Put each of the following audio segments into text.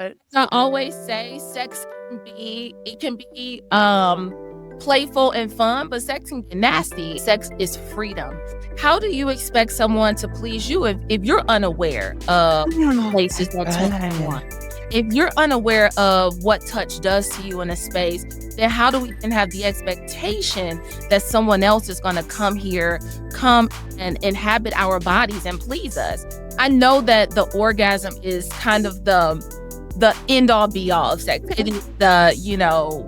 I always say sex can be playful and fun, but sex can get nasty. Sex is freedom. How do you expect someone to please you if you're unaware of places that turn you on? If you're unaware of what touch does to you in a space, then how do we then have the expectation that someone else is going to come and inhabit our bodies and please us? I know that the orgasm is kind of the end all be all of sex. It is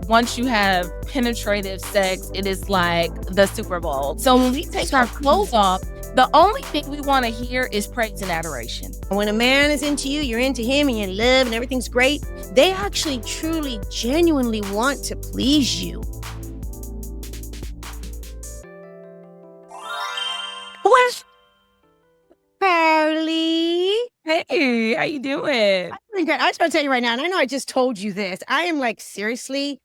once you have penetrative sex, it is like the Super Bowl. So when we take our clothes off, the only thing we want to hear is praise and adoration. When a man is into you, you're into him, and you're in love, and everything's great, they actually, truly, genuinely want to please you. What? Karli. Hey, how you doing? I'm doing great. I just want to tell you right now, and I know I just told you this, I am seriously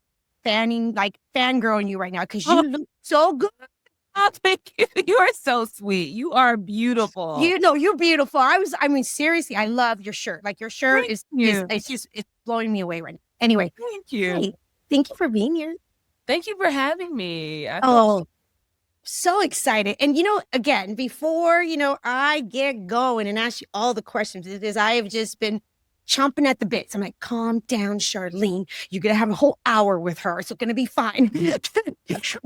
fangirling you right now because you look so good. Oh, thank you. You are so sweet. You are beautiful. You're beautiful. Seriously, I love your shirt. Your shirt Thank is you. it's blowing me away right now. Anyway, Thank you. hey, thank you for being here. Thank you for having me. So excited. And again, before I get going and ask you all the questions, because I have just been chomping at the bits. I'm like, calm down, Charlene. You're gonna have a whole hour with her. It's gonna be fine.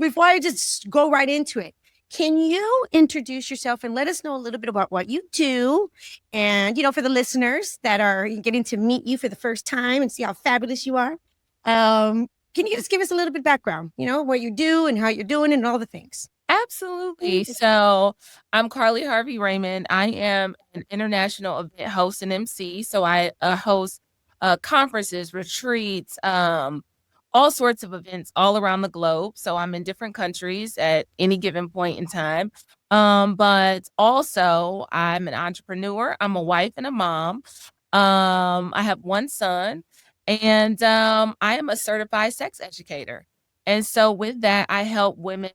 Before I just go right into it, can you introduce yourself and let us know a little bit about what you do? And for the listeners that are getting to meet you for the first time and see how fabulous you are, can you just give us a little bit of background? What you do and how you're doing and all the things. Absolutely. So I'm Karli Harvey Raymond. I am an international event host and MC. So I host conferences, retreats, all sorts of events all around the globe. So I'm in different countries at any given point in time. But also I'm an entrepreneur. I'm a wife and a mom. I have one son, and I am a certified sex educator. And so with that, I help women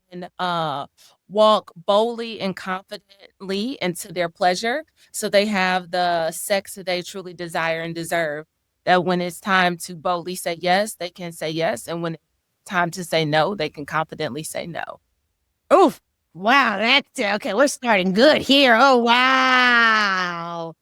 walk boldly and confidently into their pleasure so they have the sex that they truly desire and deserve. That when it's time to boldly say yes, they can say yes. And when it's time to say no, they can confidently say no. Oh, wow. That's okay. We're starting good here. Oh, wow.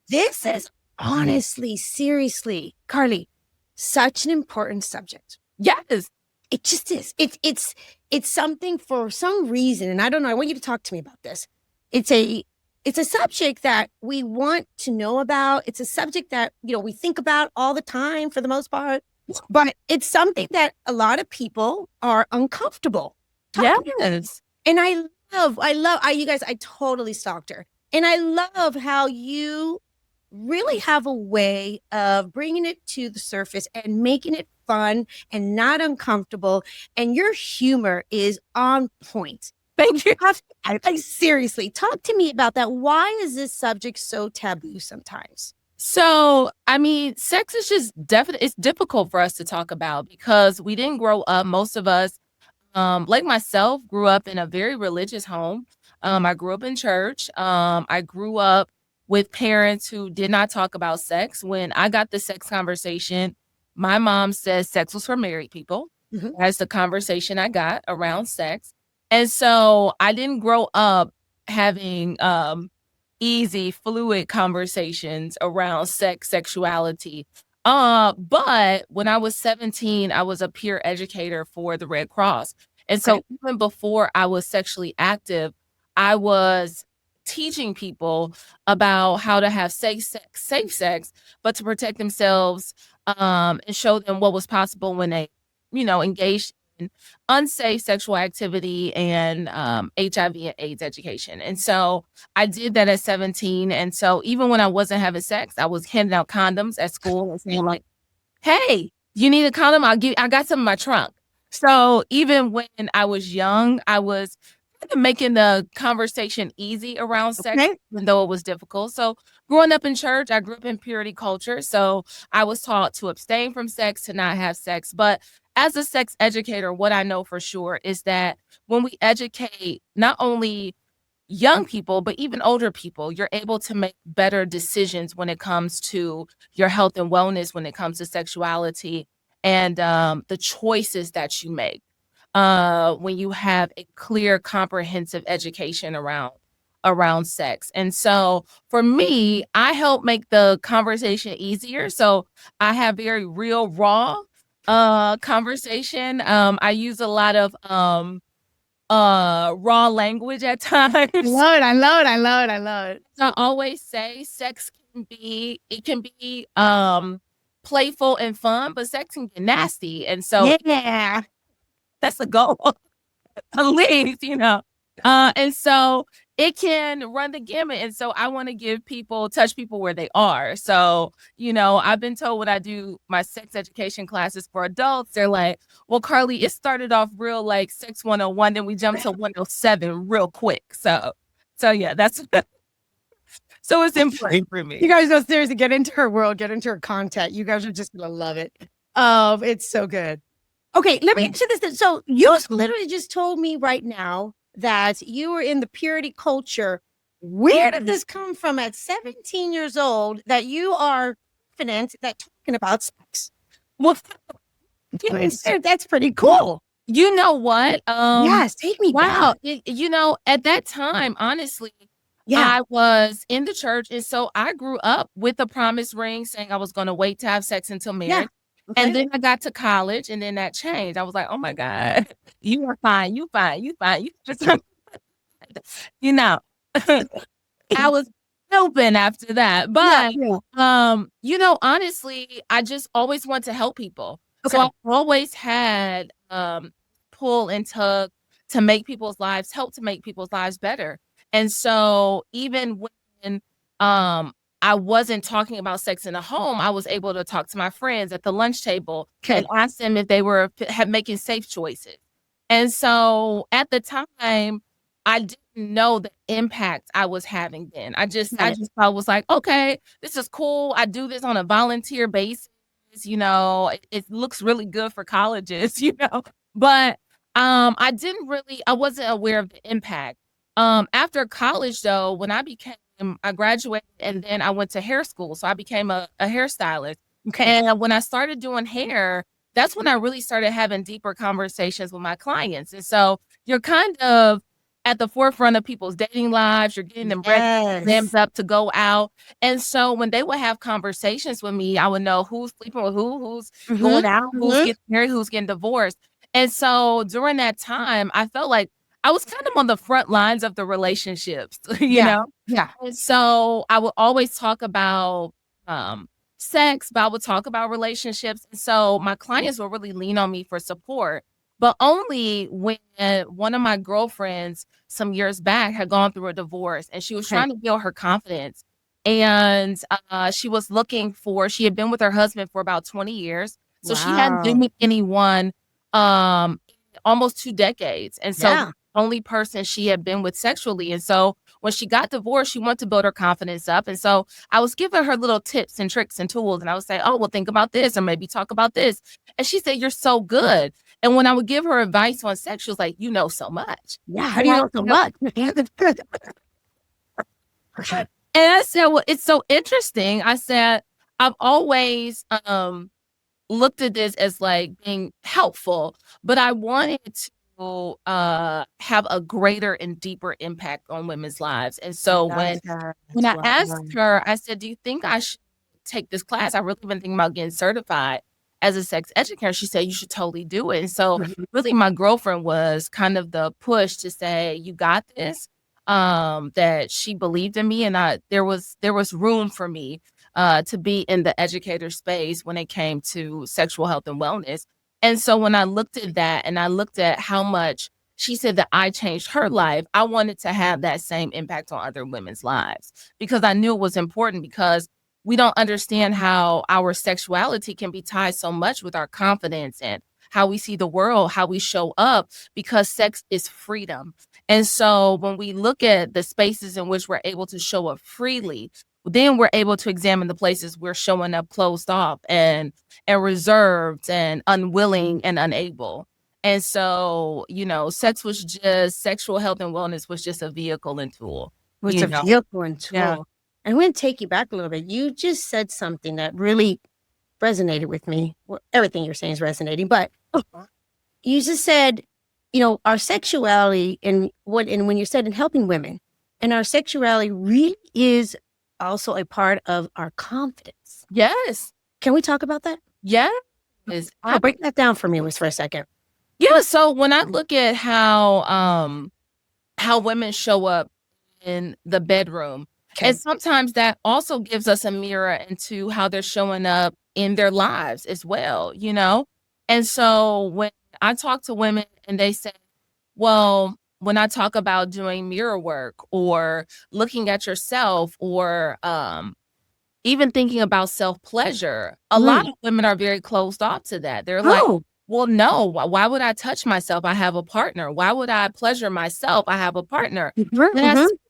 This is honestly, seriously, Karli, such an important subject. Yes. It just is. It's something for some reason, and I don't know. I want you to talk to me about this. It's a subject that we want to know about. It's a subject that we think about all the time for the most part, but it's something that a lot of people are uncomfortable. Yes. And I love. You guys. I totally stalked her, and I love how you really have a way of bringing it to the surface and making it fun and not uncomfortable. And your humor is on point. Thank you. Seriously, talk to me about that. Why is this subject so taboo sometimes? So, sex is just it's difficult for us to talk about because we didn't grow up. Most of us, like myself, grew up in a very religious home. I grew up in church. I grew up with parents who did not talk about sex. When I got the sex conversation, my mom said sex was for married people. Mm-hmm. That's the conversation I got around sex. And so I didn't grow up having easy, fluid conversations around sex, sexuality. But when I was 17, I was a peer educator for the Red Cross. And so even before I was sexually active, I was teaching people about how to have safe sex, but to protect themselves and show them what was possible when they, engaged in unsafe sexual activity and HIV and AIDS education. And so I did that at 17. And so even when I wasn't having sex, I was handing out condoms at school and saying like, hey, you need a condom? I got some in my trunk. So even when I was young, I was making the conversation easy around sex, even though it was difficult. So growing up in church, I grew up in purity culture. So I was taught to abstain from sex, to not have sex. But as a sex educator, what I know for sure is that when we educate not only young people, but even older people, you're able to make better decisions when it comes to your health and wellness, when it comes to sexuality and the choices that you make when you have a clear, comprehensive education around sex. And so for me, I help make the conversation easier. So I have very real, raw conversation. I use a lot of raw language at times. I love it. I love it. I love it. I love it. I always say sex can be playful and fun, but sex can get nasty. And so Yeah. that's the goal. At least, and so it can run the gamut. And so I want to touch people where they are. So, I've been told when I do my sex education classes for adults, they're like, well, Karli, it started off real like sex 101, then we jumped to 107 real quick. So yeah, so it's important for me. You guys know, seriously, get into her world, get into her content. You guys are just going to love it. It's so good. Okay, let me answer this. So you literally just told me right now that you were in the purity culture. Where did this come from at 17 years old that you are confident that talking about sex? Well, that's pretty cool. You know what? Yes, take me wow. back. At that time, honestly, Yeah. I was in the church. And so I grew up with a promise ring saying I was going to wait to have sex until marriage. Okay. And then I got to college and then that changed. I was like, oh my God, you are fine. You fine. You fine. You just, I was open after that. But, honestly, I just always want to help people. Okay. So I always had pull and tug to make people's lives, help to make people's lives better. And so even when I wasn't talking about sex in the home, I was able to talk to my friends at the lunch table and ask them if they were making safe choices. And so at the time, I didn't know the impact I was having then. I just I was like, okay, this is cool. I do this on a volunteer basis. It looks really good for colleges, but I wasn't aware of the impact. After college though, when I graduated and then I went to hair school. So I became a hairstylist. Okay. And when I started doing hair, that's when I really started having deeper conversations with my clients. And so you're kind of at the forefront of people's dating lives. You're getting them ramped up to go out. And so when they would have conversations with me, I would know who's sleeping with who's going out, who's getting married, who's getting divorced. And so during that time, I felt like I was kind of on the front lines of the relationships, you know? Yeah. And so I would always talk about sex, but I would talk about relationships. And so my clients would really lean on me for support, but only when one of my girlfriends some years back had gone through a divorce and she was trying to build her confidence. And she had been with her husband for about 20 years. So she hadn't been with anyone almost 2 decades. And so the only person she had been with sexually. And so when she got divorced, she wanted to build her confidence up. And so I was giving her little tips and tricks and tools. And I would say, oh, well, think about this or maybe talk about this. And she said, you're so good. And when I would give her advice on sex, she was like, you know so much. Yeah. How do you know so much? And I said, well, it's so interesting. I said, I've always looked at this as like being helpful, but I wanted to have a greater and deeper impact on women's lives. And so when I asked her, I said, do you think I should take this class? I really been thinking about getting certified as a sex educator. She said, you should totally do it. And so really my girlfriend was kind of the push to say, you got this, that she believed in me. And there was room for me to be in the educator space when it came to sexual health and wellness. And so when I looked at that and I looked at how much she said that I changed her life, I wanted to have that same impact on other women's lives because I knew it was important because we don't understand how our sexuality can be tied so much with our confidence and how we see the world, how we show up, because sex is freedom. And so when we look at the spaces in which we're able to show up freely, then we're able to examine the places we're showing up closed off and reserved and unwilling and unable. And so, sexual health and wellness was just a vehicle and tool. It's a vehicle and tool. Yeah. I'm going to take you back a little bit. You just said something that really resonated with me. Well, everything you're saying is resonating, but you just said, our sexuality and when you said in helping women, and our sexuality really is also a part of our confidence. Yes. Can we talk about that? Yes. Break that down for me for a second. Yeah. So when I look at how women show up in the bedroom, and sometimes that also gives us a mirror into how they're showing up in their lives as well, And so when I talk to women and they say, well, when I talk about doing mirror work or looking at yourself or even thinking about self-pleasure, a lot of women are very closed off to that. They're like, well, no, why would I touch myself? I have a partner. Why would I pleasure myself? I have a partner.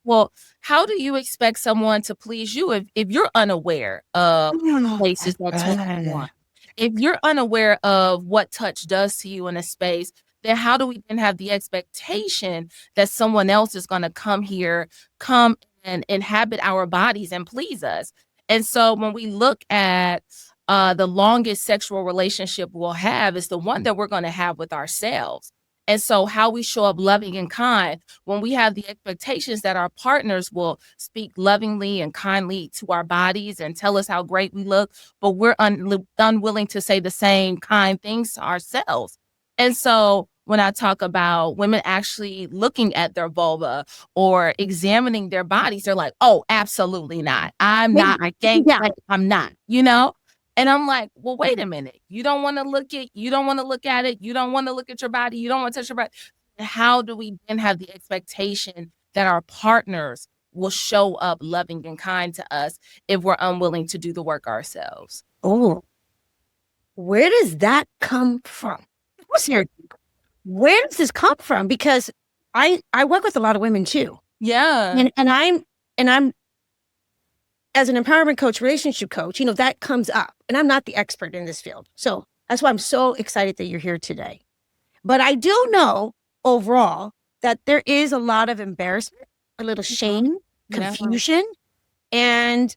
Well, how do you expect someone to please you if you're unaware of places that touch you want? If you're unaware of what touch does to you in a space, then how do we then have the expectation that someone else is going to come and inhabit our bodies and please us? And so when we look at the longest sexual relationship we'll have is the one that we're going to have with ourselves. And so how we show up loving and kind when we have the expectations that our partners will speak lovingly and kindly to our bodies and tell us how great we look, but we're unwilling to say the same kind things to ourselves. And so when I talk about women actually looking at their vulva or examining their bodies, they're like, oh, absolutely not. I'm not. I can't. I'm not, And I'm like, well, wait a minute. You don't want to look at it. You don't want to look at your body. You don't want to touch your body. How do we then have the expectation that our partners will show up loving and kind to us if we're unwilling to do the work ourselves? Oh, where does that come from? Seriously, where does this come from? Because I work with a lot of women too. Yeah. And I'm as an empowerment coach, relationship coach, that comes up. And I'm not the expert in this field. So that's why I'm so excited that you're here today. But I do know overall that there is a lot of embarrassment, a little shame, confusion, and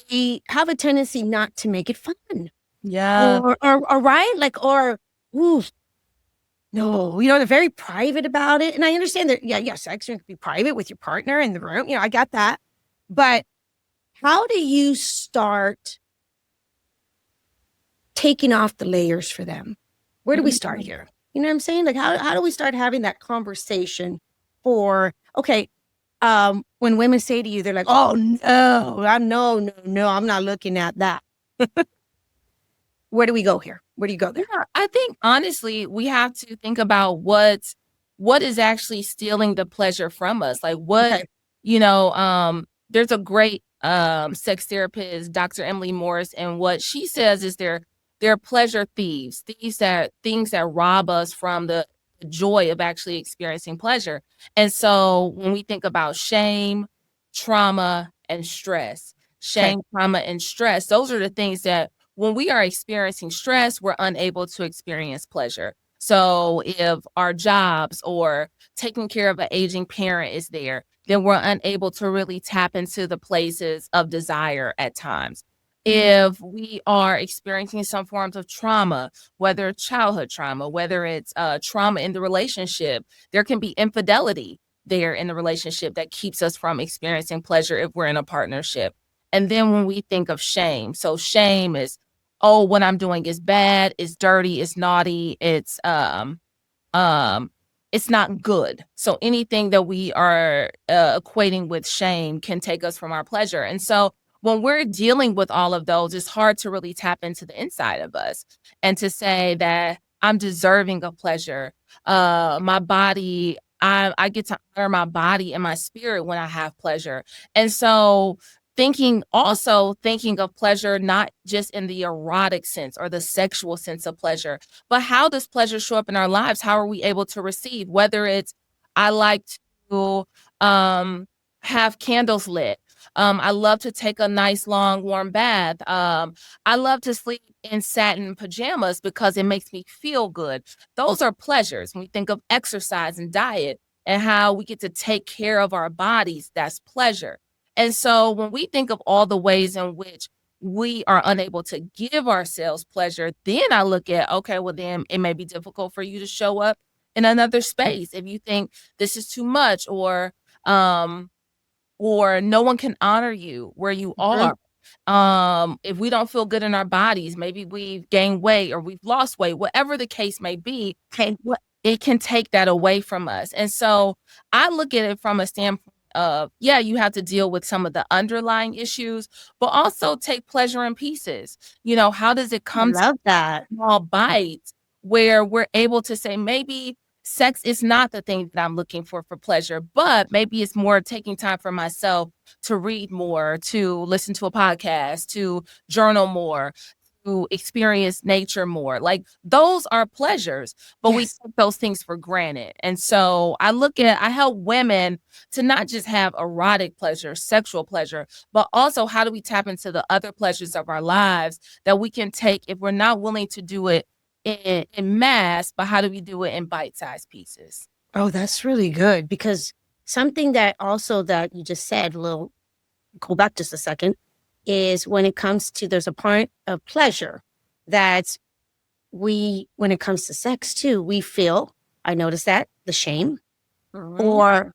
they have a tendency not to make it fun. Yeah. Or right? No, they're very private about it. And I understand that, sex can be private with your partner in the room. I got that. But how do you start taking off the layers for them? Where do we start here? You know what I'm saying? Like, how do we start having that conversation when women say to you, they're like, oh, no, I'm not looking at that. Where do we go here? Where do you go there? Yeah, I think, honestly, we have to think about what is actually stealing the pleasure from us. Like there's a great sex therapist, Dr. Emily Morris, and what she says is they're pleasure thieves, things that rob us from the joy of actually experiencing pleasure. And so when we think about shame, trauma, and stress, trauma, and stress, those are the things that when we are experiencing stress, we're unable to experience pleasure. So if our jobs or taking care of an aging parent is there, then we're unable to really tap into the places of desire at times. If we are experiencing some forms of trauma, whether it's childhood trauma, whether it's trauma in the relationship, there can be infidelity there in the relationship that keeps us from experiencing pleasure if we're in a partnership. And then when we think of shame, so shame is, oh, what I'm doing is bad, it's dirty, it's naughty, it's not good. So anything that we are equating with shame can take us from our pleasure. And so when we're dealing with all of those, it's hard to really tap into the inside of us and to say that I'm deserving of pleasure. My body, I get to honor my body and my spirit when I have pleasure. And so thinking of pleasure, not just in the erotic sense or the sexual sense of pleasure, but how does pleasure show up in our lives? How are we able to receive? Whether it's, I like to have candles lit, I love to take a nice long warm bath. I love to sleep in satin pajamas because it makes me feel good. Those are pleasures. When we think of exercise and diet and how we get to take care of our bodies, that's pleasure. And so when we think of all the ways in which we are unable to give ourselves pleasure, then I look at, okay, well, then it may be difficult for you to show up in another space if you think this is too much, um or no one can honor you where you are. If we don't feel good in our bodies, maybe we've gained weight or we've lost weight, whatever the case may be, it can take that away from us. And so I look at it from a standpoint of, yeah, you have to deal with some of the underlying issues, but also take pleasure in pieces. How does it I come to love that. small bites where we're able to say, maybe sex is not the thing that I'm looking for pleasure, but maybe it's more taking time for myself to read more, to listen to a podcast, to journal more, to experience nature more. Like those are pleasures, but we Yes. take those things for granted. And so I help women to not just have erotic pleasure, sexual pleasure, but also how do we tap into the other pleasures of our lives that we can take if we're not willing to do it in mass, but how do we do it in bite-sized pieces? Oh, that's really good because something that also that you just said, go back just a second, is when it comes to there's a part of pleasure that when it comes to sex too, we feel, I noticed that, the shame or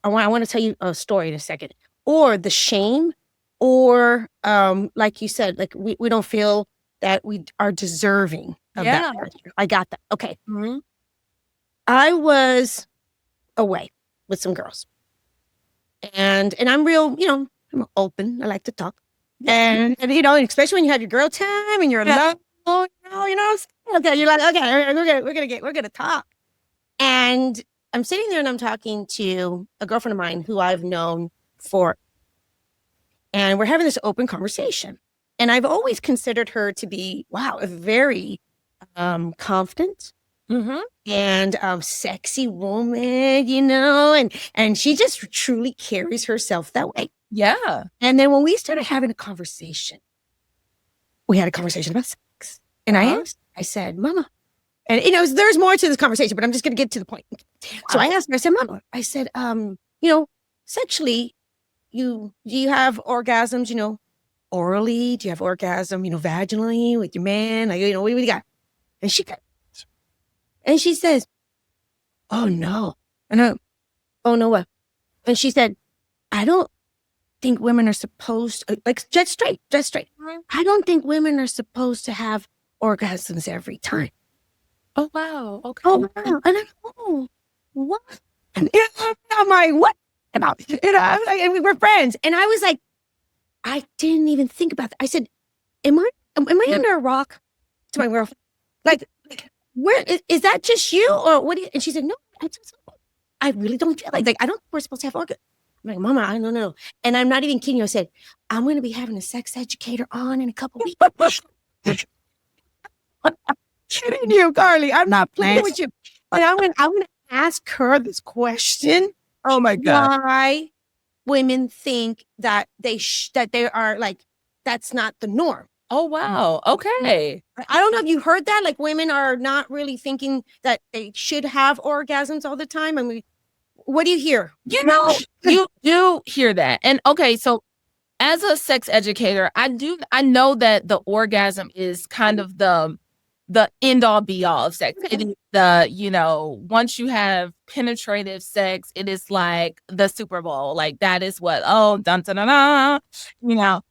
I want to tell you a story in a second, or the shame, or like you said, like we don't feel that we are deserving of that pleasure. I got that. Okay. Mhm. I was away with some girls. And I'm real, I'm open. I like to talk. And especially when you have your girl time and you're alone, what I'm saying? Okay, you're like, okay, we're gonna talk. And I'm sitting there and I'm talking to a girlfriend of mine who I've known and we're having this open conversation. And I've always considered her to be, wow, a very confident, and sexy woman, and she just truly carries herself that way. Yeah. And then when we started having a conversation, we had a conversation about sex. And I said, Mama, and there's more to this conversation, but I'm just gonna get to the point. So I asked her, I said, Mama, I said, sexually, do you have orgasms, orally? Do you have orgasm, vaginally with your man? Like, what do you got? And she says, oh no. And oh no, what? And she said, I don't think women are supposed to, like, just straight. I don't think women are supposed to have orgasms every time. Oh, wow. Okay. Oh, wow. And what? And I'm like, what about? I'm like, and we were friends. And I was like, I didn't even think about that. I said, am I under a rock? To my girlfriend. Like, where is that just you or what? And she said, no, I really don't feel like I don't think we're supposed to have orgasms. I'm like, Mama, I don't know. And I'm not even kidding you. I said, I'm going to be having a sex educator on in a couple weeks. I'm kidding you, Karli. I'm not playing with you. And I'm going to ask her this question. Oh my God. Why women think that that they are like, that's not the norm. Oh, wow. Okay. I don't know if you heard that. Like, women are not really thinking that they should have orgasms all the time. I mean, what do you hear? You do hear that. And okay, so as a sex educator, I know that the orgasm is kind of the end all be all of sex. It is once you have penetrative sex, it is like the Super Bowl. Like that is what, oh, dun dun dun dun,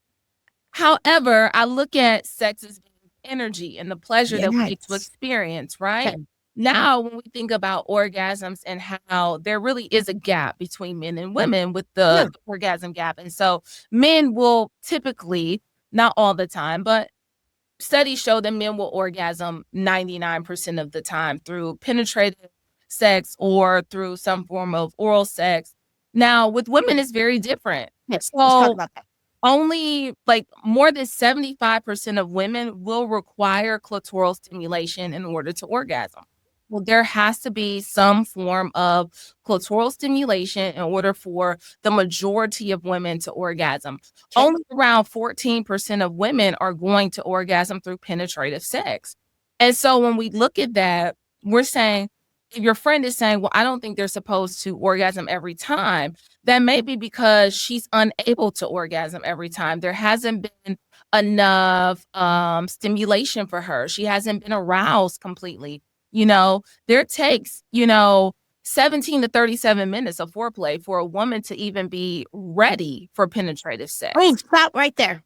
However, I look at sex as being energy and the pleasure that we get to experience, right? Okay. Now, when we think about orgasms and how there really is a gap between men and women with the orgasm gap. And so men will typically, not all the time, but studies show that men will orgasm 99% of the time through penetrative sex or through some form of oral sex. Now, with women, it's very different. Yes, let's talk about that. Only like more than 75% of women will require clitoral stimulation in order to orgasm. well, there has to be some form of clitoral stimulation in order for the majority of women to orgasm. Okay. Only around 14% of women are going to orgasm through penetrative sex. And so when we look at that, we're saying, if your friend is saying, well, I don't think they're supposed to orgasm every time, that may be because she's unable to orgasm every time. There hasn't been enough stimulation for her. She hasn't been aroused completely. There takes, 17 to 37 minutes of foreplay for a woman to even be ready for penetrative sex. Oh, stop right there.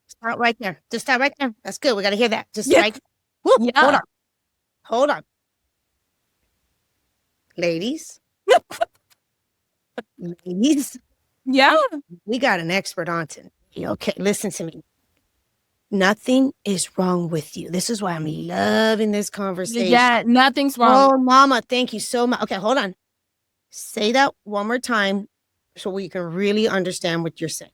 Stop right there. Just stop right there. That's good. We got to hear that. Just right. Whoop, Yeah. Hold on. Hold on. Ladies. Ladies. Yeah. We got an expert on today. Okay, listen to me. Nothing is wrong with you. This is why I'm loving this conversation. Yeah, nothing's wrong. Oh, mama, thank you so much. Okay, hold on. Say that one more time so we can really understand what you're saying.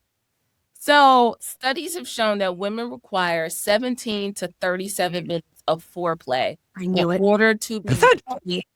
So studies have shown that women require 17 to 37 minutes of foreplay in order to be ready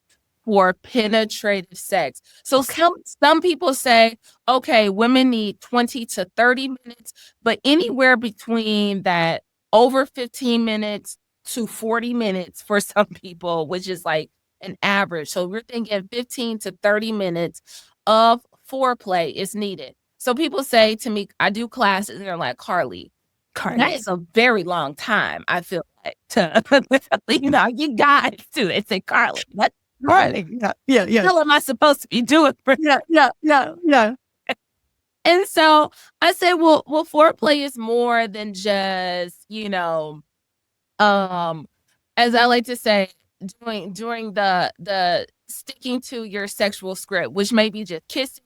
for penetrative sex. So some people say, okay, women need 20 to 30 minutes, but anywhere between that, over 15 minutes to 40 minutes for some people, which is like an average. So we're thinking 15 to 30 minutes of foreplay is needed. So people say to me, I do classes and they're like, Karli, that is a very long time, I feel like, you guys too. They say, Karli, what? Karli, yeah. What am I supposed to be doing? Yeah. And so I said, well, foreplay is more than just, as I like to say, during the sticking to your sexual script, which may be just kissing.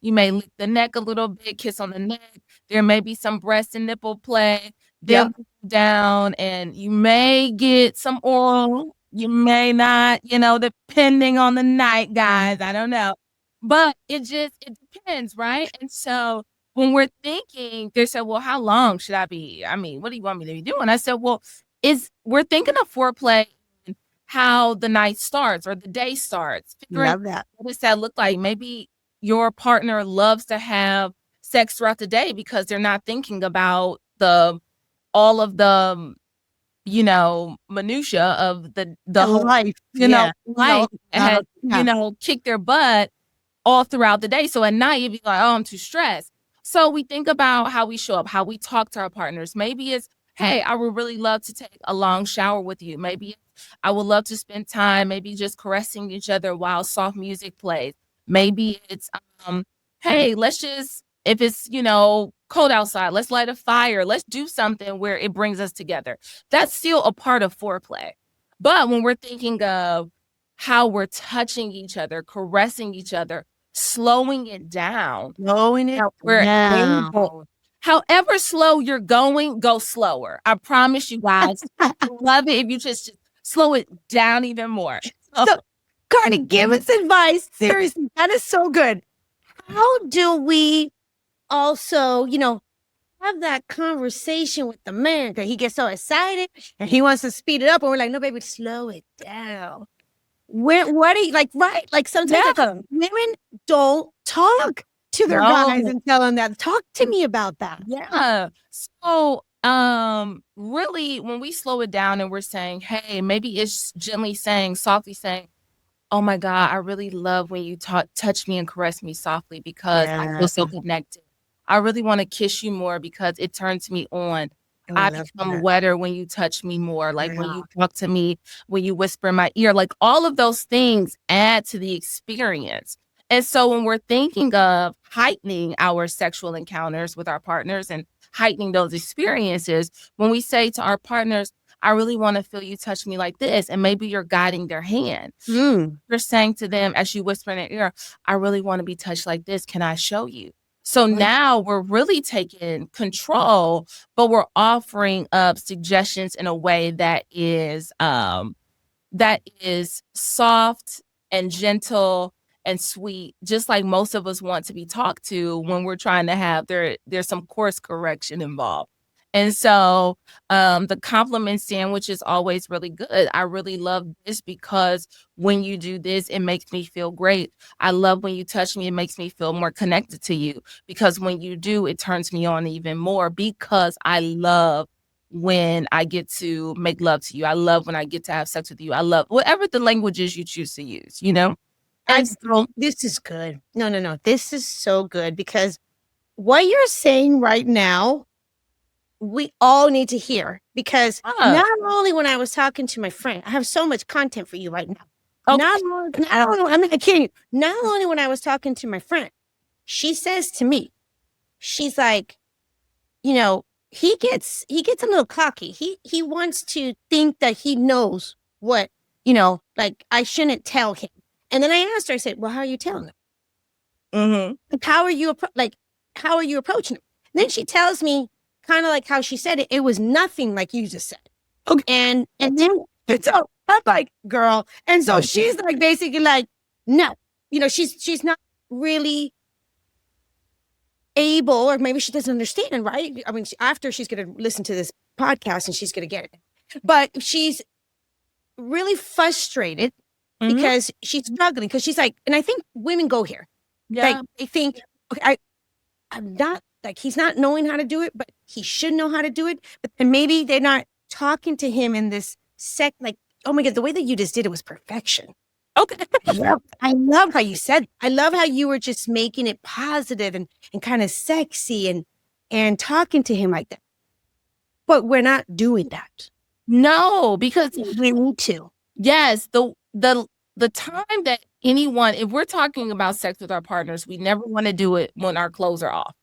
You may lick the neck a little bit, kiss on the neck. There may be some breast and nipple play. Then down, and you may get some oral. You may not, depending on the night, guys. I don't know. But it depends, right? And so when we're thinking, they said, well, how long should I be? I mean, what do you want me to be doing? I said, well, we're thinking of foreplay, how the night starts or the day starts. Love that. What does that look like? Maybe your partner loves to have sex throughout the day because they're not thinking about all of the minutia of the whole life, life, and kick their butt all throughout the day. So at night you'd be like, oh, I'm too stressed. So we think about how we show up, how we talk to our partners. Maybe it's, hey, I would really love to take a long shower with you. Maybe I would love to spend time maybe just caressing each other while soft music plays. Maybe it's, hey, let's just, if it's, cold outside, let's light a fire. Let's do something where it brings us together. That's still a part of foreplay. But when we're thinking of how we're touching each other, caressing each other, slowing it down. However slow you're going, go slower. I promise you guys. I love it if you just slow it down even more. So, Karli, give us advice. Seriously, that is so good. How do we also, have that conversation with the man? Because he gets so excited and he wants to speed it up, and we're like, no, baby, slow it down. What do you like? Right? Like sometimes women don't talk to their guys and tell them that. Talk to me about that. Yeah. So, really, when we slow it down and we're saying, hey, maybe it's gently saying, softly saying, oh my God, I really love when you touch me and caress me softly because I feel so connected. I really want to kiss you more because it turns me on. I become wetter when you touch me more, like when you talk to me, when you whisper in my ear, like all of those things add to the experience. And so when we're thinking of heightening our sexual encounters with our partners and heightening those experiences, when we say to our partners, I really want to feel you touch me like this, and maybe you're guiding their hand. You're saying to them as you whisper in their ear, I really want to be touched like this. Can I show you? So now we're really taking control, but we're offering up suggestions in a way that is soft and gentle and sweet, just like most of us want to be talked to when we're trying to have there's some course correction involved. And so the compliment sandwich is always really good. I really love this because when you do this, it makes me feel great. I love when you touch me, it makes me feel more connected to you, because when you do, it turns me on even more, because I love when I get to make love to you. I love when I get to have sex with you. I love whatever the languages you choose to use, you know? And so, This is good. No. This is so good because what you're saying right now, we all need to hear, because not only when I was talking to my friend, I have so much content for you right now. okay. Not only, I'm not kidding you. Not only when I was talking to my friend, she says to me, she's like, you know, he gets a little cocky. He wants to think that he knows what, like I shouldn't tell him. And then I asked her, I said, well, how are you telling him? Mm-hmm. Like, how are you approaching him? And then she tells me, kind of like how she said it, it was nothing like you just said. Okay. And then so I'm like, girl. And so she's like basically like, no, she's not really able, or maybe she doesn't understand, right? I mean, after she's going to listen to this podcast and she's going to get it. But she's really frustrated because she's struggling, because she's like, and I think women go here. Yeah. Like, they think, okay, I'm not, like, he's not knowing how to do it, but he should know how to do it. But then maybe they're not talking to him in this like, oh my God, the way that you just did it was perfection. Okay. I love how you said, I love how you were just making it positive and kind of sexy and talking to him like that. But we're not doing that. No, because we need to. Yes, the time that anyone, if we're talking about sex with our partners, we never want to do it when our clothes are off.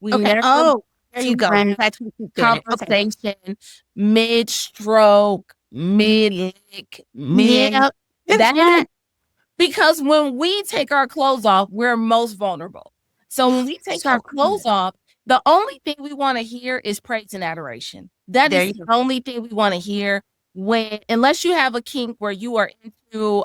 We Okay. never There you go. That's conversation, mid-stroke, mid-lick, that, because when we take our clothes off, we're most vulnerable. So when we take our clothes off, the only thing we want to hear is praise and adoration. That is the only thing we want to hear. Unless you have a kink where you are into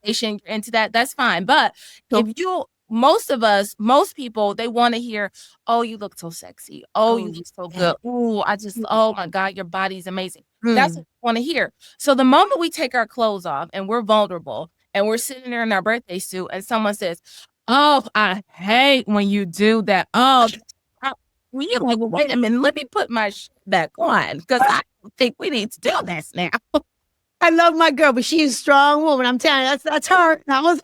you're into that, that's fine. But if you, most people, they want to hear, oh, you look so sexy. Oh, you look so good. Oh, oh my God, your body's amazing. That's what we want to hear. So the moment we take our clothes off and we're vulnerable and we're sitting there in our birthday suit and someone says, oh, I hate when you do that. Oh, you're like, well, wait a minute, let me put my shit back on, because I don't think we need to do this now. I love my girl, but she's a strong woman. I'm telling you, that's her. That was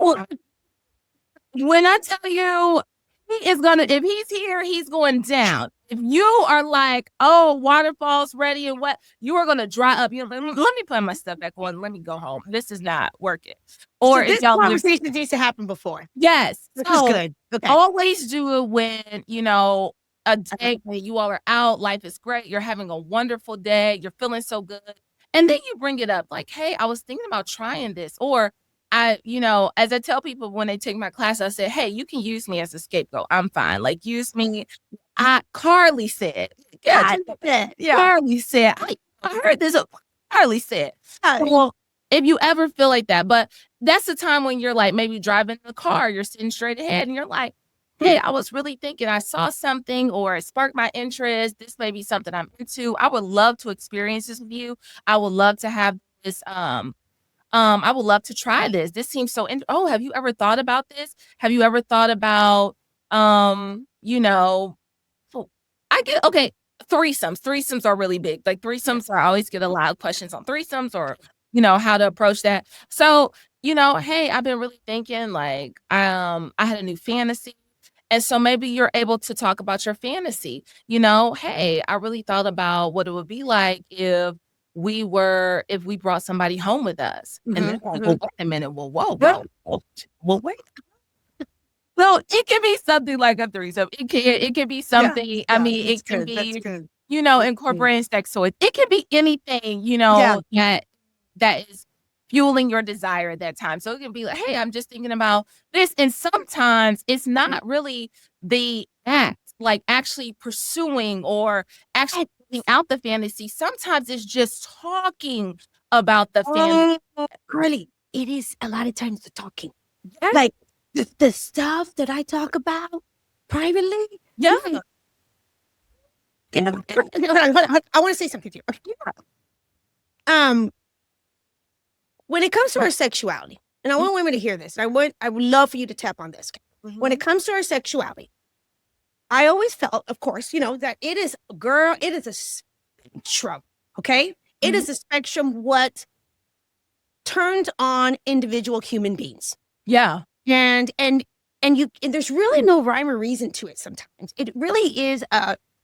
when I tell you, he is gonna, if he's here, he's going down. If you are like, oh, waterfall's ready and what, you are gonna dry up. You're like, let me put my stuff back on. Let me go home. This is not working. Or so this conversation needs to happen before. Yes, this is good. Okay. Always do it when a day when you all are out, life is great, you're having a wonderful day, you're feeling so good. And then you bring it up like, hey, I was thinking about trying this. Or as I tell people when they take my class, I say, hey, you can use me as a scapegoat. I'm fine. Like, use me. Karli said, Karli said, I heard this. Karli said, well, if you ever feel like that, but that's the time when you're like, maybe driving the car, you're sitting straight ahead and you're like, hey, I was really thinking, I saw something or it sparked my interest. This may be something I'm into. I would love to experience this with you. I would love to have this. I would love to try this. This seems so oh, have you ever thought about this? Have you ever thought about, I get, okay, threesomes. Threesomes are really big. Like threesomes, I always get a lot of questions on threesomes or, how to approach that. So, hey, I've been really thinking like, I had a new fantasy. And so maybe you're able to talk about your fantasy. Hey, I really thought about what it would be like if we brought somebody home with us. And then, well, wait a minute. Well, whoa. Well, wait. Well, it can be something like a threesome. It can be something. I mean, it can be, incorporating sex toys. It can be anything, that is fueling your desire at that time. So it can be like, hey, I'm just thinking about this. And sometimes it's not really the act, like actually pursuing or actually putting out the fantasy. Sometimes it's just talking about the fantasy. Karli, it is a lot of times the talking. Yes. Like the stuff that I talk about privately. Yeah. Hold on. I want to say something to you. When it comes to our sexuality, and I want women to hear this, I would love for you to tap on this. When it comes to our sexuality, I always felt, of course, that it is a spectrum. Okay, it is a spectrum. What turns on individual human beings. Yeah. And there's really no rhyme or reason to it sometimes. It really is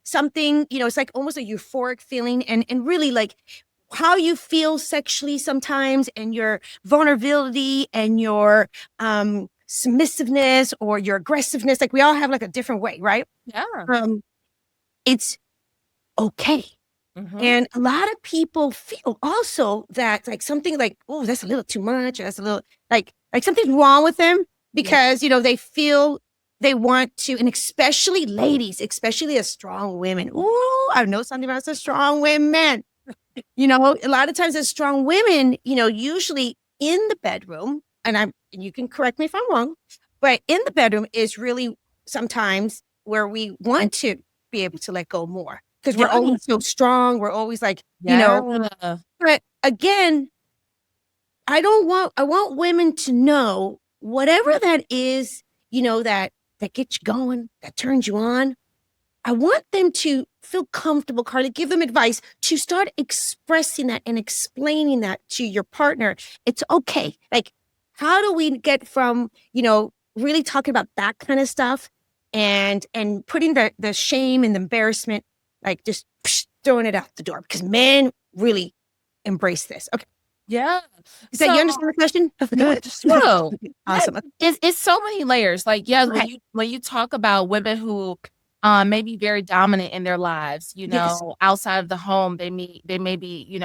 something, it's like almost a euphoric feeling and really like how you feel sexually sometimes and your vulnerability and your submissiveness or your aggressiveness. Like we all have like a different way, right? Yeah. It's okay. And a lot of people feel also that like something like, oh, that's a little too much. Or that's a little like something's wrong with them because, they feel they want to, and especially ladies, especially as strong women. Ooh, I know something about the strong women. A lot of times as strong women, usually in the bedroom, and you can correct me if I'm wrong, but in the bedroom is really sometimes where we want to be able to let go more. Because we're always so strong. We're always like, but again, I want women to know whatever that is, that gets you going, that turns you on. I want them to feel comfortable, Karli, give them advice to start expressing that and explaining that to your partner. It's okay. Like, how do we get from, really talking about that kind of stuff and putting the shame and the embarrassment, like just throwing it out the door because men really embrace this. Okay. Yeah. Is that you understand the question? Good. So Awesome. It's so many layers. Like, when you talk about women who may be very dominant in their lives, outside of the home, they may be,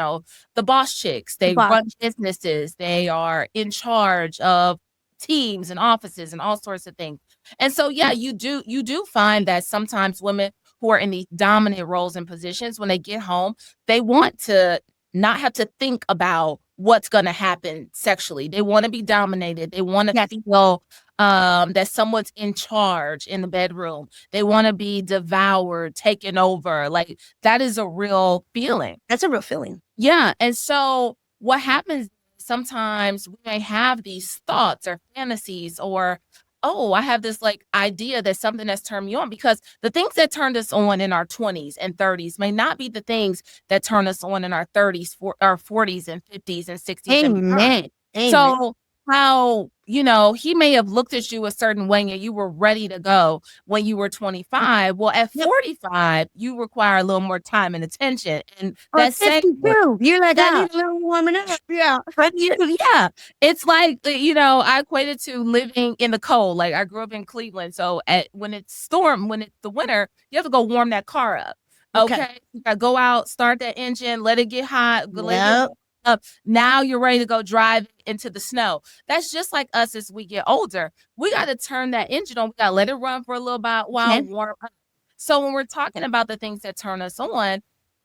the boss chicks, they run businesses, they are in charge of teams and offices and all sorts of things. And so, you do find that sometimes women who are in these dominant roles and positions, when they get home, they want to not have to think about what's going to happen sexually. They want to be dominated. They want to feel that someone's in charge in the bedroom. They want to be devoured, taken over. Like, that is a real feeling. That's a real feeling. Yeah. And so what happens sometimes, we may have these thoughts or fantasies or, oh, I have this like idea that something that's turned me on, because the things that turned us on in our 20s and 30s may not be the things that turn us on in our 30s, our 40s and 50s and 60s. Amen. So how, he may have looked at you a certain way and you were ready to go when you were 25. Well, at 45, you require a little more time and attention. And that's you're like, I need a little warming up. Yeah. Yeah. It's like, I equate it to living in the cold. Like, I grew up in Cleveland. So when it's the winter, you have to go warm that car up. Okay. You gotta go out, start that engine, let it get hot, let it up. Now you're ready to go drive into the snow. That's just like us as we get older. We got to turn that engine on. We got to let it run for a little while, warm up. So when we're talking about the things that turn us on,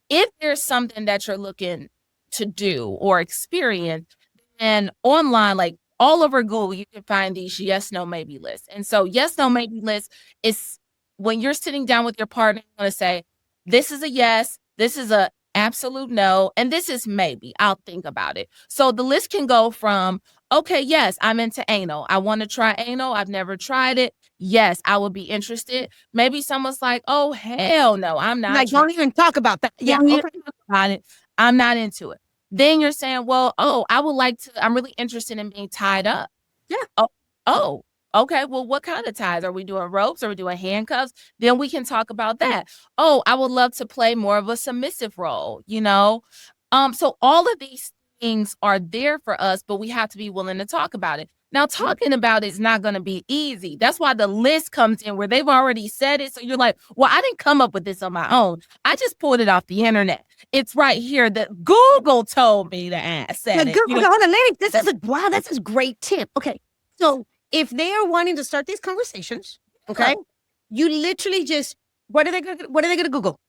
if there's something that you're looking to do or experience, and online, like all over Google, you can find these yes, no, maybe lists. And so yes, no, maybe list is when you're sitting down with your partner, you're going to say, this is a yes, this is a absolute no, and this is maybe. I'll think about it. So the list can go from, okay, yes, I'm into anal. I want to try anal. I've never tried it. Yes, I would be interested. Maybe someone's like, oh, hell no, I'm not. Like, don't even talk about that. Yeah, talk about it. I'm not into it. Then you're saying, well, I'm really interested in being tied up. Yeah. Oh, okay. Well, what kind of ties? Are we doing ropes? Are we doing handcuffs? Then we can talk about that. Oh, I would love to play more of a submissive role, So all of these things are there for us, but we have to be willing to talk about it. Now, talking about it is not going to be easy. That's why the list comes in where they've already said it. So you're like, well, I didn't come up with this on my own. I just pulled it off the internet. It's right here that Google told me to ask. Google, hold on, lady. That's a great tip. Okay. So if they are wanting to start these conversations, okay, you literally just, what are they going to Google?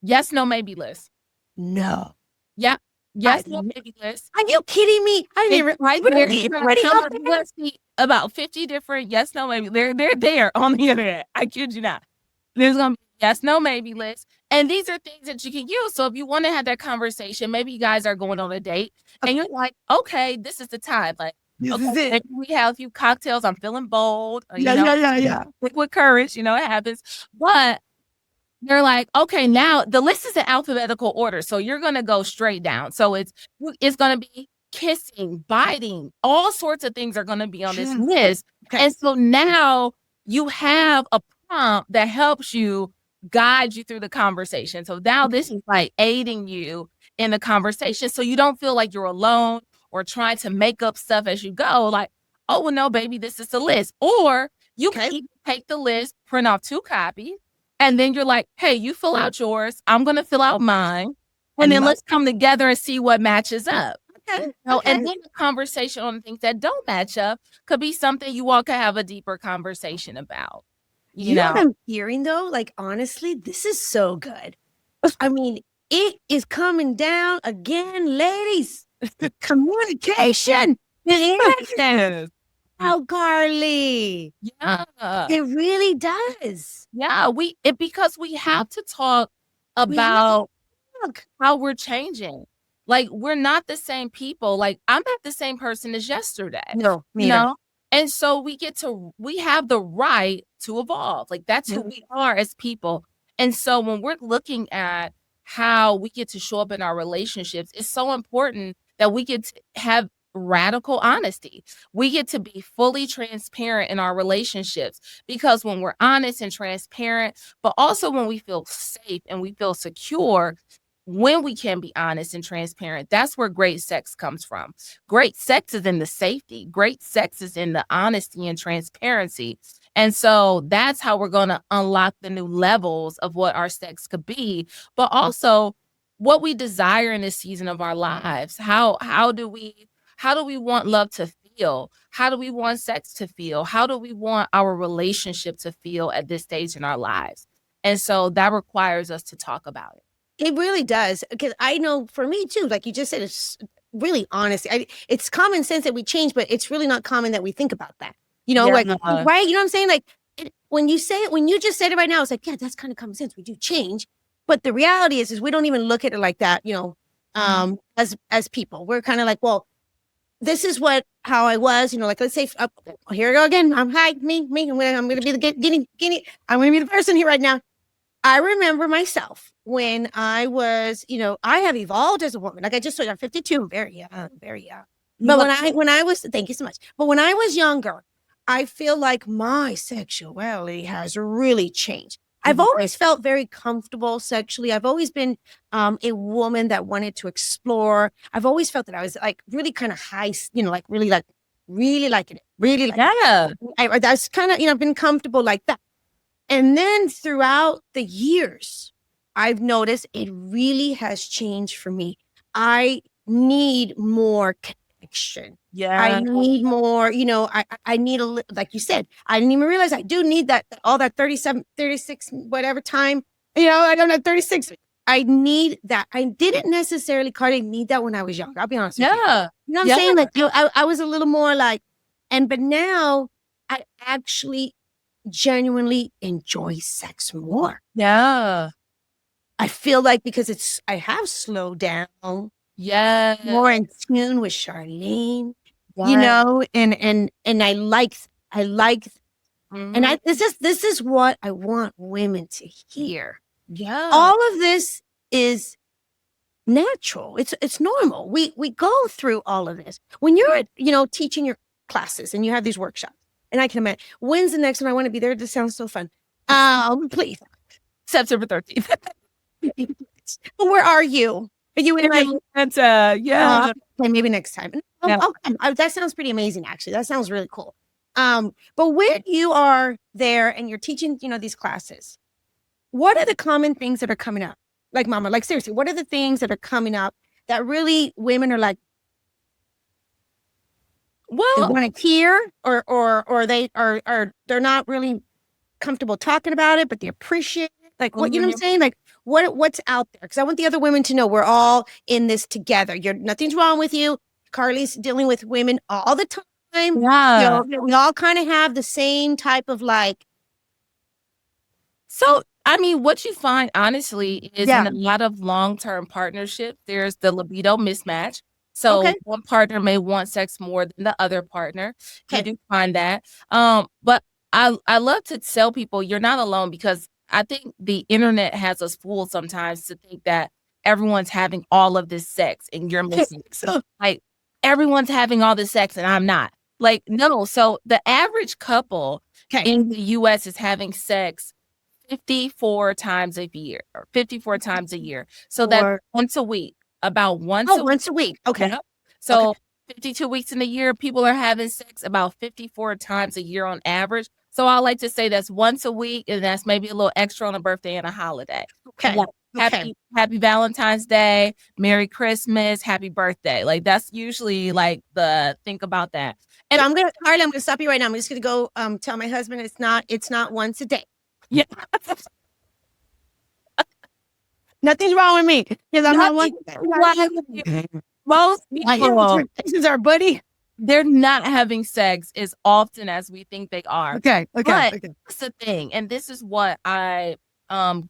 Yes, no, maybe list. No. Yeah. Yes, no, maybe list. Are you kidding me? I didn't Let's see, about 50 different yes, no, maybe. They're there on the internet. I kid you not. There's going to be yes, no, maybe list. And these are things that you can use. So if you want to have that conversation, maybe you guys are going on a date and you're like, okay, this is the time. Like, This okay, is it. maybe we have a few cocktails. I'm feeling bold, or, Yeah. with courage, it happens. But they're like, okay, now the list is in alphabetical order. So you're going to go straight down. So it's going to be kissing, biting, all sorts of things are going to be on this list. Okay. And so now you have a prompt that helps you guide you through the conversation. So now this is like aiding you in the conversation. So you don't feel like you're alone or trying to make up stuff as you go. Like, oh, well, no, baby, this is the list. Or you can even take the list, print off 2 copies. And then you're like, hey, you fill out yours. I'm going to fill out mine. And then let's come together and see what matches up. Okay. And then the conversation on things that don't match up could be something you all could have a deeper conversation about. You know what I'm hearing though? Like, honestly, this is so good. I mean, it is coming down again, ladies. Communication. Yes. Oh, Karli. Yeah. It really does. Yeah. Because we have to talk about how we're changing. Like, we're not the same people. Like, I'm not the same person as yesterday. No, me neither. And so we have the right to evolve. Like, that's who we are as people. And so when we're looking at how we get to show up in our relationships, it's so important that we get to have radical honesty. We get to be fully transparent in our relationships, because when we're honest and transparent, but also when we feel safe and we feel secure, when we can be honest and transparent, that's where great sex comes from. Great sex is in the safety. Great sex is in the honesty and transparency. And so that's how we're going to unlock the new levels of what our sex could be, but also what we desire in this season of our lives. How do we want love to feel? How do we want sex to feel? How do we want our relationship to feel at this stage in our lives? And so that requires us to talk about it. It really does, because I know for me too, like you just said, it's really honest. It's common sense that we change, but it's really not common that we think about that. Like, right? You know what I'm saying? Like, when you just said it right now, it's like, yeah, that's kind of common sense. We do change. But the reality is we don't even look at it like that, as people. We're kind of like, well, this is how I was, like, let's say, here we go again. Hi, me. I'm going to be the guinea. I'm going to be the person here right now. I remember myself when I was, I have evolved as a woman. Like I just told you, I'm 52, I'm very young, very young. But when I was, thank you so much. But when I was younger, I feel like my sexuality has really changed. I've always felt very comfortable sexually. I've always been a woman that wanted to explore. I've always felt that I was like really kind of high, like really liking it. Really like it. That's kind of, been comfortable like that. And then throughout the years, I've noticed it really has changed for me. I need more connection. Yeah. I need more, I need like you said, I didn't even realize I do need all that 37, 36, whatever time, I don't have 36. I need that. I didn't necessarily, Karli, need that when I was younger. I'll be honest with you. You know what I'm saying? Like, I was a little more like, but now I actually genuinely enjoy sex more. Yeah. I feel like because I have slowed down. Yeah. More in tune with Charlene. And I like and this is what I want women to hear. Yeah. All of this is natural. It's normal. We go through all of this. When you're teaching your classes and you have these workshops, and I can imagine, when's the next one? I want to be there. This sounds so fun. Please. September 13th. Where are you? Are you in Atlanta? Yeah. Okay, maybe next time. That sounds pretty amazing, actually. That sounds really cool. But when you are there and you're teaching, these classes, what are the common things that are coming up? Like, Mama, like seriously, what are the things that are coming up that really women are like, they want to hear, or they're not really comfortable talking about it, but they appreciate it. Like, what, you know what I'm saying? Like, what's out there? Because I want the other women to know we're all in this together. Nothing's wrong with you. Karli's dealing with women all the time. Yeah. We all kind of have the same type of like. So I mean, what you find honestly is in Yeah. a lot of long-term partnerships, there's the libido mismatch. Okay. So one partner may want sex more than the other partner. You Okay. do find that. But I love to tell people you're not alone because I think the internet has us fooled sometimes to think that everyone's having all of this sex and you're missing. So, Like everyone's having all this sex and I'm not. Like, no. So the average couple okay. in the US is having sex 54 times a year or 54 times a year. So that's Or, once a week, about once oh, a week. once a week. Okay. Yep. Okay. So 52 weeks in a year, people are having sex about 54 times a year on average. So I like to say that's once a week, and that's maybe a little extra on a birthday and a holiday. Okay. Like, Okay. happy Valentine's Day, Merry Christmas, happy birthday. Like that's usually like the think about that. So And Karli, I'm gonna stop you right now. I'm just gonna go tell my husband it's not once a day. yeah, Nothing's wrong with me because I'm not one. nothing wrong with you. Most people This is our buddy. they're not having sex as often as we think they are. Okay. Okay. But Okay. that's the thing, and this is what I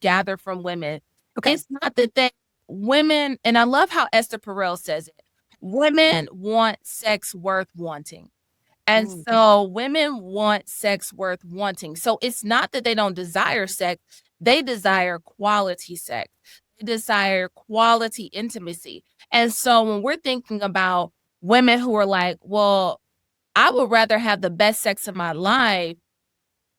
gather from women. Okay. It's not that they women, and I love how Esther Perel says it. Women want sex worth wanting. And Mm. so women want sex worth wanting. So it's not that they don't desire sex, they desire quality sex. They desire quality intimacy. And so when we're thinking about women who are like, well, I would rather have the best sex of my life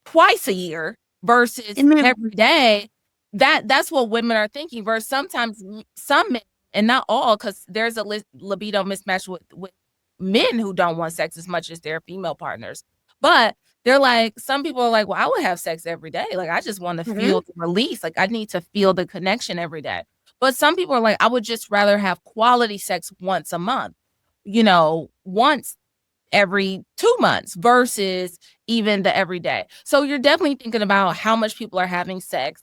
twice a year versus Amen. every day, that's what women are thinking. Versus sometimes some men, and not all, because there's a libido mismatch with men who don't want sex as much as their female partners. But they're like, some people are like, well, I would have sex every day. Like, I just want to feel the release. Like, I need to feel the connection every day. But some people are like, I would just rather have quality sex once a month, once every 2 months versus even the everyday. So you're definitely thinking about how much people are having sex.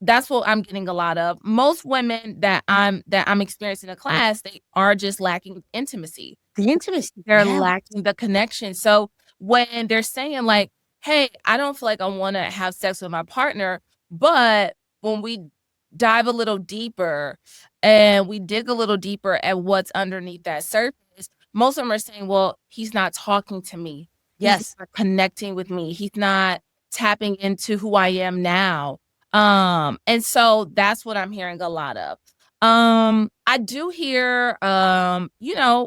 That's what I'm getting a lot of. Most women that I'm experiencing in class, they are just lacking intimacy. The intimacy. They're Yeah. lacking the connection. So when they're saying like, "Hey, I don't feel like I want to have sex with my partner," but when we dive a little deeper and we dig a little deeper at what's underneath that surface, most of them are saying, "Well, he's not talking to me. He's Yes. not connecting with me. He's not tapping into who I am now." And so that's what I'm hearing a lot of. I do hear,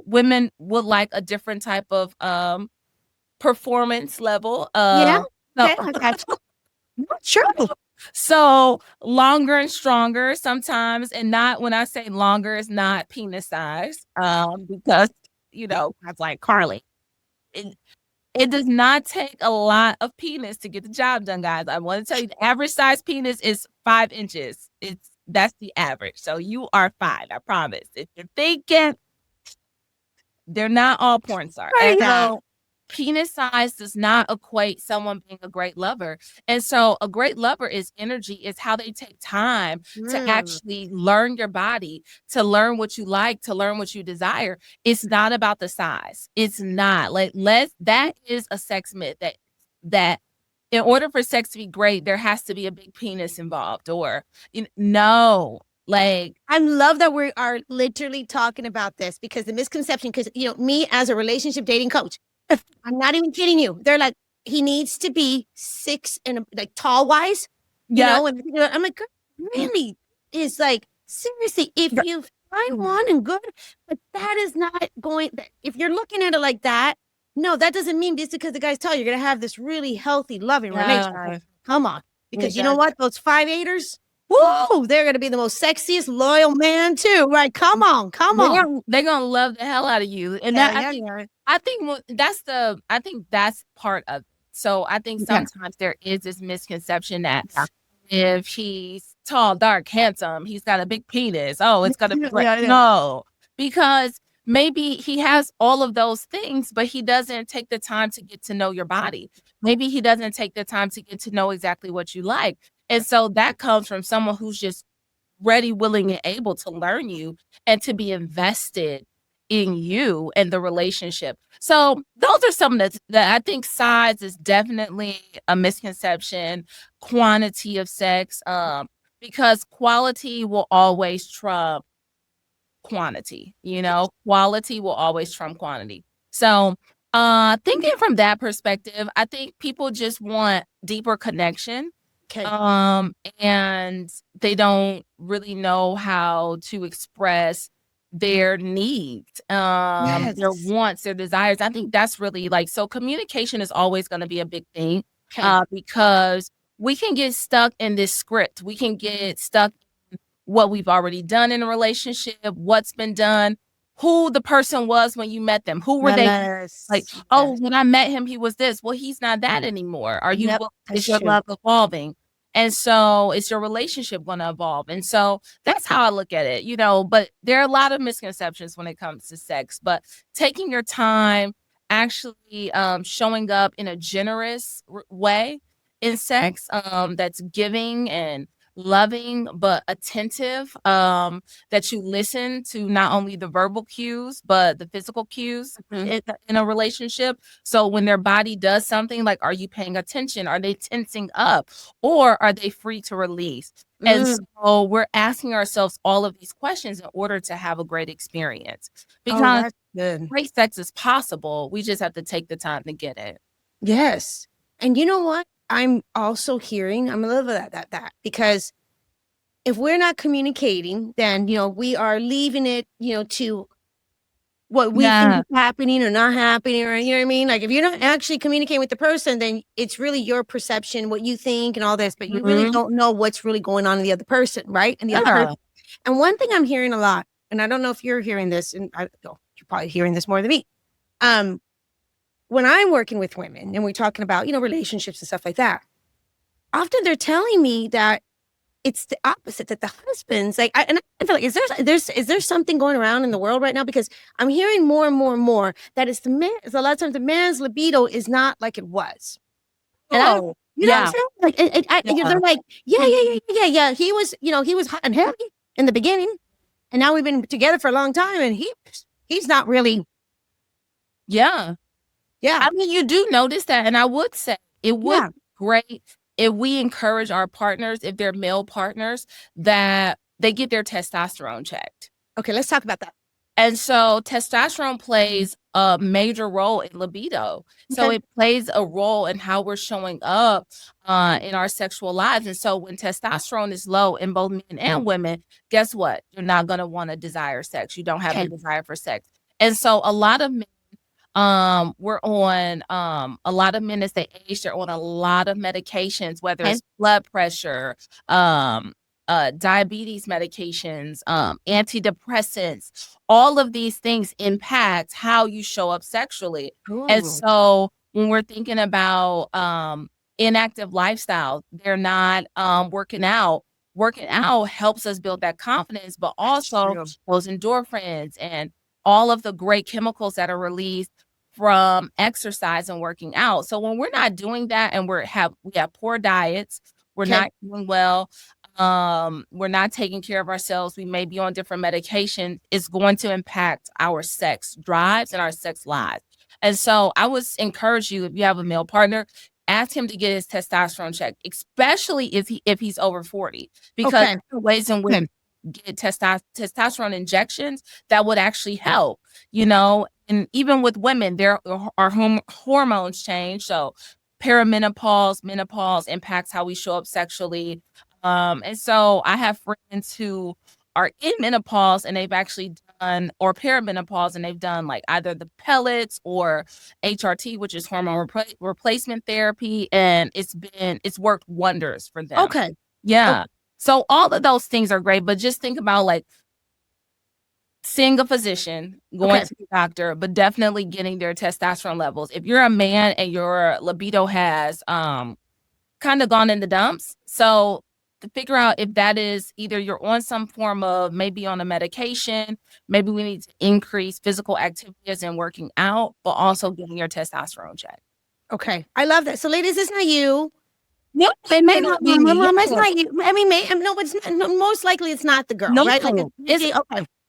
women would like a different type of performance level. Yeah. So, Okay. I got you. Sure. so longer and stronger sometimes, and not when I say longer, it's not penis size. Because I was like Karli. It does not take a lot of penis to get the job done, guys. I want to tell you the average size penis is 5 inches. That's the average. So you are fine, I promise. If you're thinking, they're not all porn stars. Right. And Yeah. so penis size does not equate someone being a great lover. And so a great lover is energy, is how they take time to actually learn your body, to learn what you like, to learn what you desire. It's not about the size. It's not. Like that is a sex myth that in order for sex to be great, there has to be a big penis involved or no. Like I love that we are literally talking about this because the misconception, because me as a relationship dating coach, I'm not even kidding you. They're like, he needs to be 6 and like tall wise, yeah. And I'm like, really? Is like seriously, if you find one and good, but that is not going. If you're looking at it like that, no, that doesn't mean just because the guy's tall, you're gonna have this really healthy, loving relationship. Come on, because you know what? Those 5'8"ers. Whoa, they're gonna be the most sexiest, loyal man too, right? Come on. They're gonna love the hell out of you, and I think that's part of it. So I think sometimes there is this misconception that if he's tall, dark, handsome, he's got a big penis. Oh, it's gonna be great. No, because maybe he has all of those things, but he doesn't take the time to get to know your body. Maybe he doesn't take the time to get to know exactly what you like. And so that comes from someone who's just ready, willing, and able to learn you and to be invested in you and the relationship. So those are some that I think size is definitely a misconception, quantity of sex, because quality will always trump quantity, quality will always trump quantity. So, thinking from that perspective, I think people just want deeper connection. Okay. And they don't really know how to express their needs, their Yes. wants, their desires. I think that's really so communication is always going to be a big thing, Okay. because we can get stuck in this script. We can get stuck what we've already done in a relationship, what's been done, who the person was when you met them, who were they? Like, Yes. oh, when I met him, he was this. Well, he's not that anymore. Yep. Is That's your true. love evolving? And so is your relationship going to evolve? And so that's how I look at it, but there are a lot of misconceptions when it comes to sex, but taking your time, actually showing up in a generous way in sex, that's giving and loving but attentive, that you listen to not only the verbal cues but the physical cues in a relationship. So when their body does something, like, are you paying attention? Are they tensing up, or are they free to release? And so we're asking ourselves all of these questions in order to have a great experience, Oh, because that's good. great sex is possible. We just have to take the time to get it. Yes. And you know what? I'm also hearing, I'm a little bit of that because if we're not communicating, then, we are leaving it, to what we think is happening or not happening, or, you know what I mean? Like, if you're not actually communicating with the person, then it's really your perception, what you think and all this, but you really don't know what's really going on in the other person, right? And the other person. And one thing I'm hearing a lot, and I don't know if you're hearing this, and you're probably hearing this more than me. When I'm working with women and we're talking about, relationships and stuff like that, often they're telling me that it's the opposite, that the husbands, like, I feel like, is there something going around in the world right now? Because I'm hearing more and more and more that it's a lot of times the man's libido is not like it was. And I don't, you know what I'm saying? Like, they're like, yeah. He was hot and heavy in the beginning, and now we've been together for a long time, and he's not really. Yeah. I mean, you do notice that, and I would say it would be great if we encourage our partners, if they're male partners, that they get their testosterone checked. Okay, let's talk about that. And so testosterone plays a major role in libido. So it plays a role in how we're showing up in our sexual lives. And so when testosterone is low in both men and women, guess what? You're not going to want to desire sex. You don't have the desire for sex. And so a lot of men, we're on a lot of men as they age, they're on a lot of medications, whether it's blood pressure, diabetes medications, antidepressants. All of these things impact how you show up sexually. And so when we're thinking about inactive lifestyle, they're not working out. Working out helps us build that confidence, but also those endorphins and all of the great chemicals that are released from exercise and working out. So when we're not doing that, and we have poor diets, we're not doing well, we're not taking care of ourselves, we may be on different medications, it's going to impact our sex drives and our sex lives. And so I would encourage you, if you have a male partner, ask him to get his testosterone checked, especially if he's over 40, because there are ways in which get testosterone injections that would actually help, and even with women, there are hormones change. So perimenopause, menopause impacts how we show up sexually. And so I have friends who are in menopause and they've actually done, or perimenopause, and they've done like either the pellets or HRT, which is hormone replacement therapy. And it's worked wonders for them. Yeah. So all of those things are great, but just think about like seeing a physician, going to the doctor, but definitely getting their testosterone levels. If you're a man and your libido has kind of gone in the dumps, so to figure out if that is either you're on some form of, maybe on a medication, maybe we need to increase physical activities and working out, but also getting your testosterone checked. Okay. I love that. So ladies, it's not you. No, it may not be me. It's not you. I mean, no, but it's not, most likely it's not the girl, right? Like,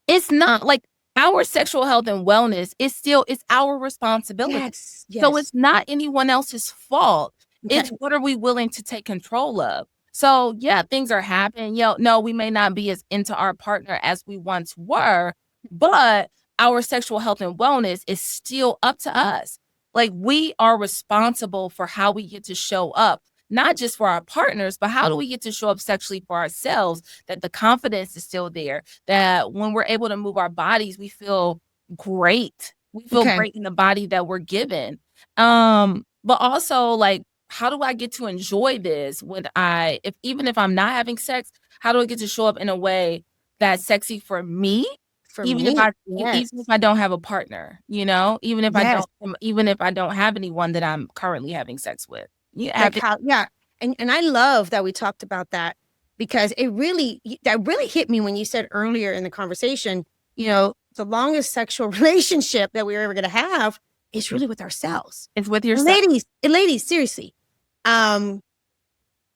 it's not like our sexual health and wellness is still, it's our responsibility. Yes. So Yes. it's not anyone else's fault. Okay. It's what are we willing to take control of? So yeah, things are happening. No, we may not be as into our partner as we once were, but our sexual health and wellness is still up to us. Like, we are responsible for how we get to show up, not just for our partners, but how do we get to show up sexually for ourselves, that the confidence is still there, that when we're able to move our bodies, we feel great. We feel Okay. great in the body that we're given. But also, like, how do I get to enjoy this when even if I'm not having sex, how do I get to show up in a way that's sexy for me? For Even me, if I yes. even if I don't have a partner, even if Yes. I don't have anyone that I'm currently having sex with. Like how, yeah. And I love that we talked about that, because that really hit me when you said earlier in the conversation, the longest sexual relationship that we're ever going to have is really with ourselves. It's with yourself. Ladies, seriously.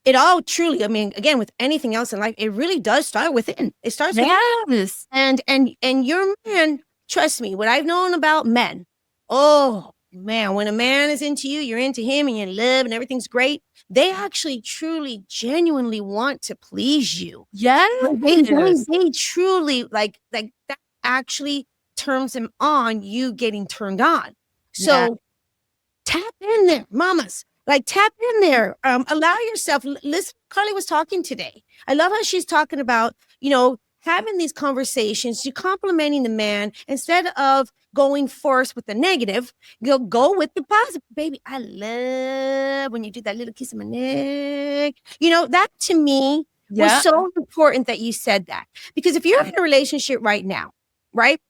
It all truly, I mean, again, with anything else in life, it really does start within. It starts with Yes. and your man, trust me, what I've known about men, oh man, when a man is into you, you're into him and you live and everything's great, they actually truly genuinely want to please you. Yes. They truly like that actually turns them on, you getting turned on. So tap in there, mamas. Like, tap in there. Allow yourself. Listen, Karli was talking today. I love how she's talking about, having these conversations. You're complimenting the man instead of going first with the negative. You'll go with the positive. Baby, I love when you do that little kiss on my neck. That to me was so important that you said that. Because if you're in a relationship right now, right?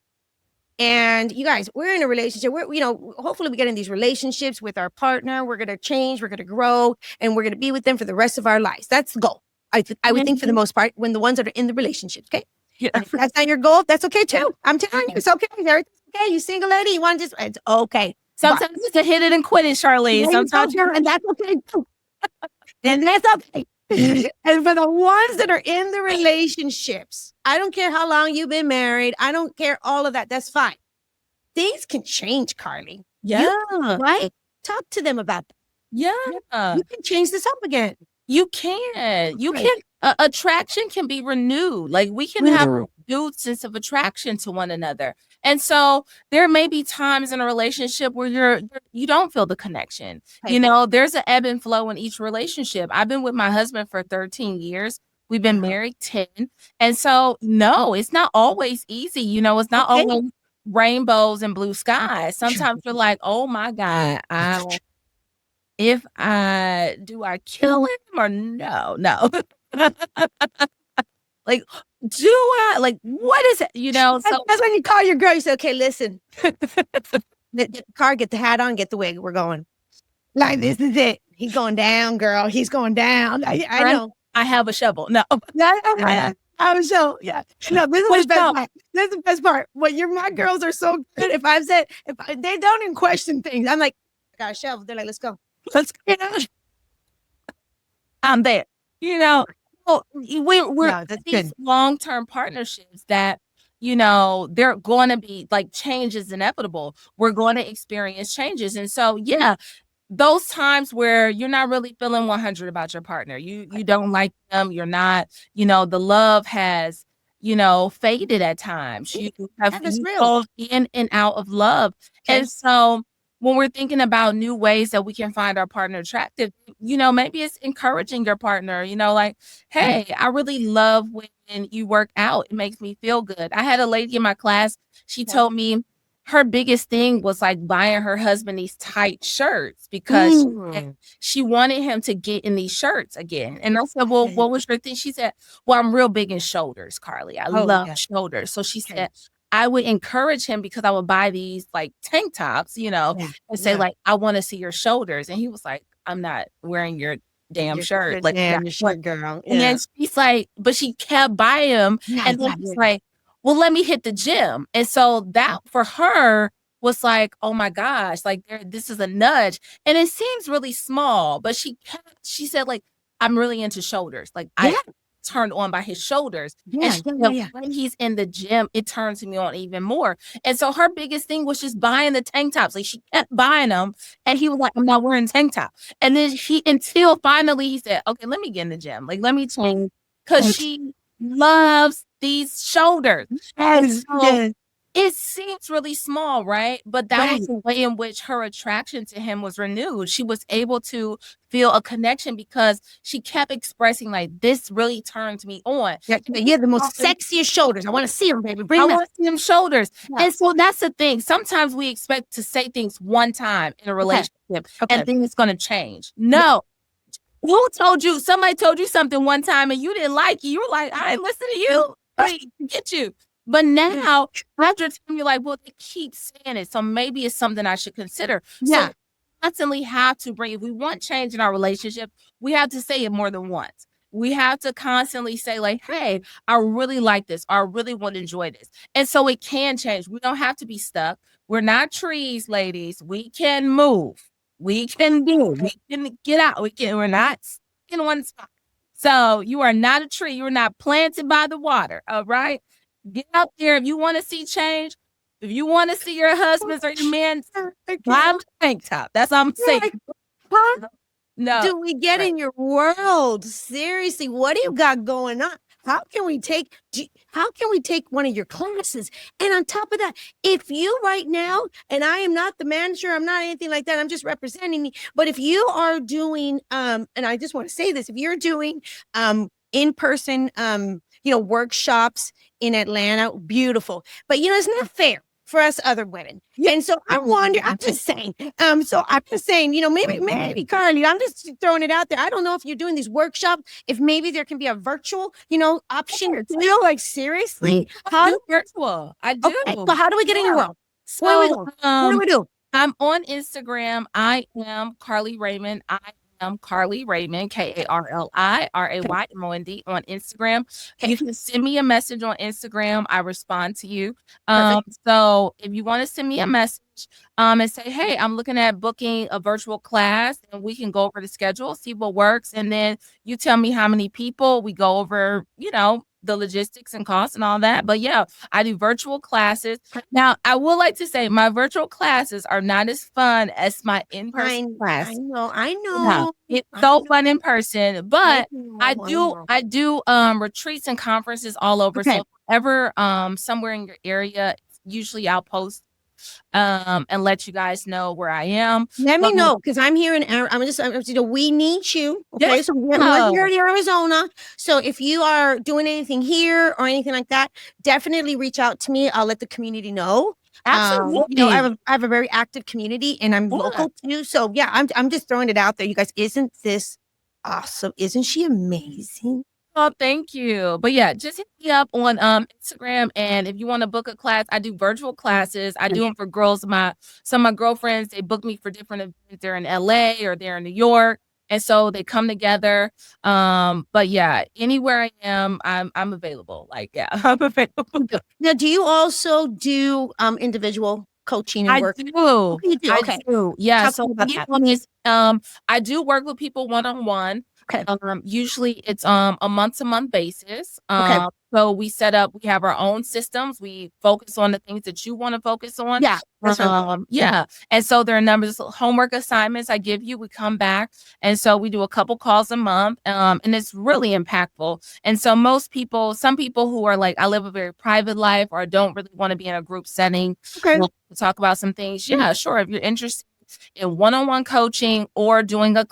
And you guys, we're in a relationship. Hopefully we get in these relationships with our partner. We're going to change, we're going to grow, and we're going to be with them for the rest of our lives. That's the goal. I would think for the most part, when the ones that are in the relationships, okay? Yeah. If that's not your goal, that's okay too. I'm telling you, it's okay. Everything's okay. You single lady, you want to it's okay. Sometimes it's a hit it and quit it, Charlene. Sometimes and that's okay too. And that's okay. And for the ones that are in the relationships, I don't care how long you've been married. I don't care all of that. That's fine. Things can change, Karli. Yeah. Right? Talk to them about that. Yeah. You can change this up again. You can. You can. Attraction can be renewed. Like, we can have a renewed sense of attraction to one another. And so there may be times in a relationship where you don't feel the connection. Right. There's an ebb and flow in each relationship. I've been with my husband for 13 years. We've been married 10. And so, no, it's not always easy. It's not always rainbows and blue skies. Sometimes you're like, oh my God, do I kill him or no? Like, do I, like, what is it? So that's when you call your girl. You say, okay, listen, get the car, get the hat on, get the wig. We're going. Like, this is it. He's going down, girl. He's going down. I know. I have a shovel. No. I have a shovel. Yeah. No, this is the best part. This is the best part. My girls are so good. If they don't even question things, I'm like, I got a shovel. They're like, let's go. Let's get out. I'm there. We're these long-term partnerships that, they're going to be like, change is inevitable. We're going to experience changes. And so, those times where you're not really feeling 100 about your partner, you don't like them, you're not, the love has, faded at times. You go in and out of love. Okay. And so when we're thinking about new ways that we can find our partner attractive, maybe it's encouraging your partner, like, hey, I really love when you work out. It makes me feel good. I had a lady in my class. She told me her biggest thing was like buying her husband these tight shirts because she wanted him to get in these shirts again. And I said, well, what was your thing? She said, well, I'm real big in shoulders, Karli. I love shoulders. So she said, I would encourage him because I would buy these like tank tops, and say like, I want to see your shoulders. And he was like, I'm not wearing your damn shirt. Like, damn shirt, girl. And then she's like, but she kept buying him. And then he's like, well, let me hit the gym. And so that for her was like, oh my gosh, like this is a nudge. And it seems really small, but she said like, I'm really into shoulders. Like turned on by his shoulders. Yeah, And she yeah, said, yeah. when he's in the gym, it turns me on even more. And so her biggest thing was just buying the tank tops. Like she kept buying them. And he was like, I'm not wearing tank top. And then until finally he said, okay, let me get in the gym. Like, let me change. Cause she loves these shoulders. Yes, So yes. it seems really small, right? But that Right. was the way in which her attraction to him was renewed. She was able to feel a connection because she kept expressing, like, this really turns me on. Yeah, you have the most sexiest shoulders. I want to see them, baby. I Bring them. want to see them shoulders. Yeah. And so that's the thing. Sometimes we expect to say things one time in a relationship Okay. and then it's going to change. No. Who told you? Somebody told you something one time and you didn't like it. You were like, I ain't listen to you. I get you. But now, after time, you're like, well, they keep saying it. So maybe it's something I should consider. Yeah. So constantly have to bring, if we want change in our relationship, we have to say it more than once. We have to constantly say, like, hey, I really like this, or I really want to enjoy this. And so it can change. We don't have to be stuck. We're not trees, ladies. We can move. We can do. We can get out. We're not in one spot. So you are not a tree. You're not planted by the water. All right. Get out there. If you want to see change, if you want to see your husbands or your men, buy a tank top. That's all I'm saying. No. Do we get in your world? Seriously, what do you got going on? How can we take one of your classes? And on top of that, if you right now, and I am not the manager, I'm not anything like that, I'm just representing me. But if you are doing, and I just want to say this, if you're doing in-person workshops in Atlanta, beautiful. But it's not fair for us other women. And so I wonder, I'm just saying, maybe Karli, I'm just throwing it out there. I don't know if you're doing these workshops, if maybe there can be a virtual, option. Like seriously? I do virtual. I do. Okay, so how do we get in your world? So, what do we do? I'm on Instagram. I am Karli Raymond. I am Karli Raymond, KarliRaymond on Instagram. You can send me a message on Instagram. I respond to you. So if you want to send me a message and say, hey, I'm looking at booking a virtual class, and we can go over the schedule, see what works. And then you tell me how many people. We go over, the logistics and costs and all that. But yeah, I do virtual classes. Now, I would like to say my virtual classes are not as fun as my in-person class. I know. Yeah, it's so fun in person, but I do retreats and conferences all over. So if ever somewhere in your area, usually I'll post and let you guys know where I am. Let me know, because I'm here in we need you. Okay, so we're here in Arizona. So if you are doing anything here or anything like that, definitely reach out to me. I'll let the community know. Absolutely. I have a very active community, and I'm local too. So yeah, I'm just throwing it out there. You guys, isn't this awesome? Isn't she amazing? Oh, thank you. But yeah, just hit me up on Instagram. And if you want to book a class, I do virtual classes. I do them for girls. Some of my girlfriends, they book me for different events. They're in LA or they're in New York. And so they come together. But yeah, anywhere I am, I'm available. Like, yeah, I'm available. Now, do you also do individual coaching and work? I do. Oh, you do? Okay. I do. Yeah. Talk So about that. I do work with people one-on-one. Okay. Usually it's a month-to-month basis. So we have our own systems. We focus on the things that you want to focus on. Yeah. Yeah. And so there are numbers of homework assignments I give you. We come back. And so we do a couple calls a month. And it's really impactful. And so some people who are like, I live a very private life or don't really want to be in a group setting to talk about some things. Yeah, sure. If you're interested in one-on-one coaching or doing a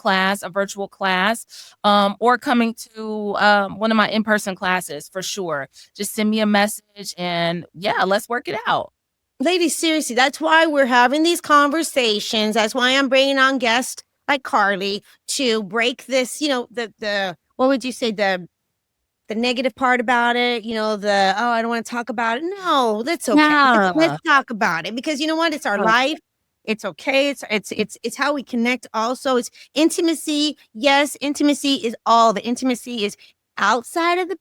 virtual class, or coming to one of my in-person classes, for sure. Just send me a message and yeah, let's work it out. Ladies, seriously, that's why we're having these conversations. That's why I'm bringing on guests like Karli to break this, the what would you say, the negative part about it, I don't want to talk about it. No, that's okay. Yeah. Let's talk about it, because you know what? It's our life. It's okay. It's how we connect. Also, it's intimacy. Yes, intimacy is all. The intimacy is outside of the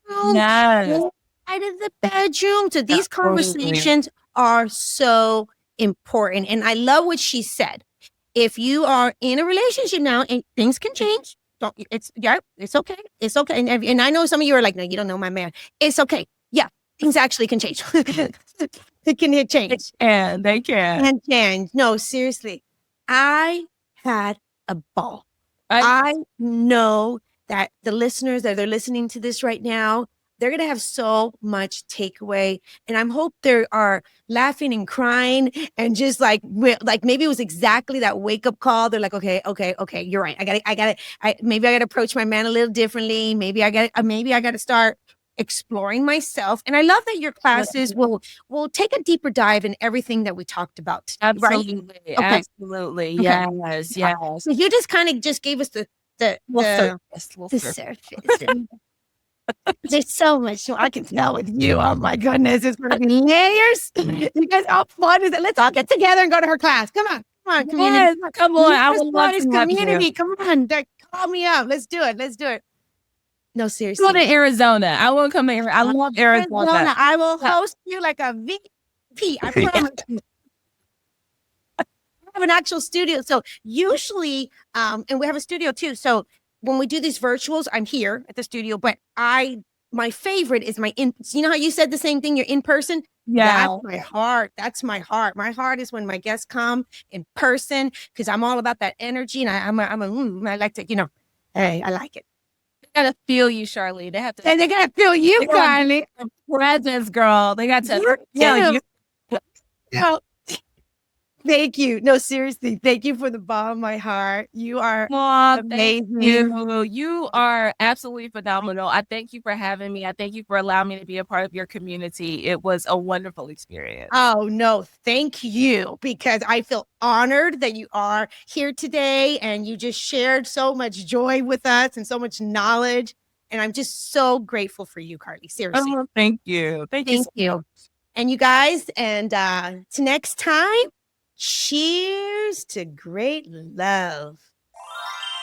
bedroom. Outside of the bedroom. So these conversations are so important. And I love what she said. If you are in a relationship now, and things can change, Don't. It's yeah. It's okay. It's okay. And I know some of you are like, no, you don't know my man. It's okay. Yeah, things actually can change. It can change. And they can. And change. No, seriously, I had a ball. I know that the listeners that they're listening to this right now, they're going to have so much takeaway. And I hope they are laughing and crying and just like maybe it was exactly that wake up call. They're like, okay, you're right. Maybe I got to approach my man a little differently. Maybe I got to start exploring myself. And I love that your classes will take a deeper dive in everything that we talked about. Absolutely. Right? Okay. Absolutely. Yes. Yes. So you just kind of just gave us the surface. There's so much I can tell with you. Oh my goodness, it's going to be layers. You guys, how fun is it? Let's all get together and go to her class. Come on, community. Yes, come on. I would love to community. Come on, call me up. Let's do it. No, seriously. Go to Arizona. I will come here. I love Arizona. I will host you like a VP. I promise you. I have an actual studio. So usually, and we have a studio too. So when we do these virtuals, I'm here at the studio, but my favorite is you know how you said the same thing, you're in person? Yeah. That's my heart. That's my heart. My heart is when my guests come in person because I'm all about that energy. And I like to, hey, I like it. They gotta feel you, Charlene. They have to. And they gotta feel you, Karli. Presence, girl. They got to feel you. Thank you. No, seriously. Thank you for the ball of my heart. You are amazing. You are absolutely phenomenal. I thank you for having me. I thank you for allowing me to be a part of your community. It was a wonderful experience. Oh, no, thank you. Because I feel honored that you are here today and you just shared so much joy with us and so much knowledge. And I'm just so grateful for you, Karli. Seriously. Oh, thank you. Thank you. And you guys, and to next time, cheers to great love.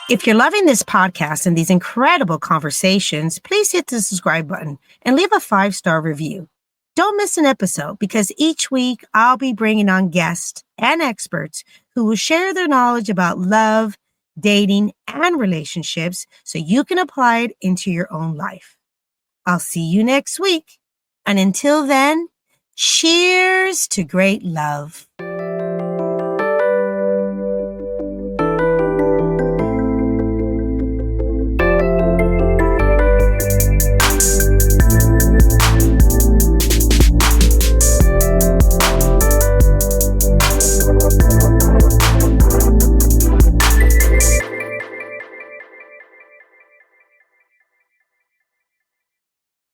If you're loving this podcast and these incredible conversations, please hit the subscribe button and leave a 5-star review. Don't miss an episode because each week I'll be bringing on guests and experts who will share their knowledge about love, dating, and relationships so you can apply it into your own life. I'll see you next week. And until then, cheers to great love.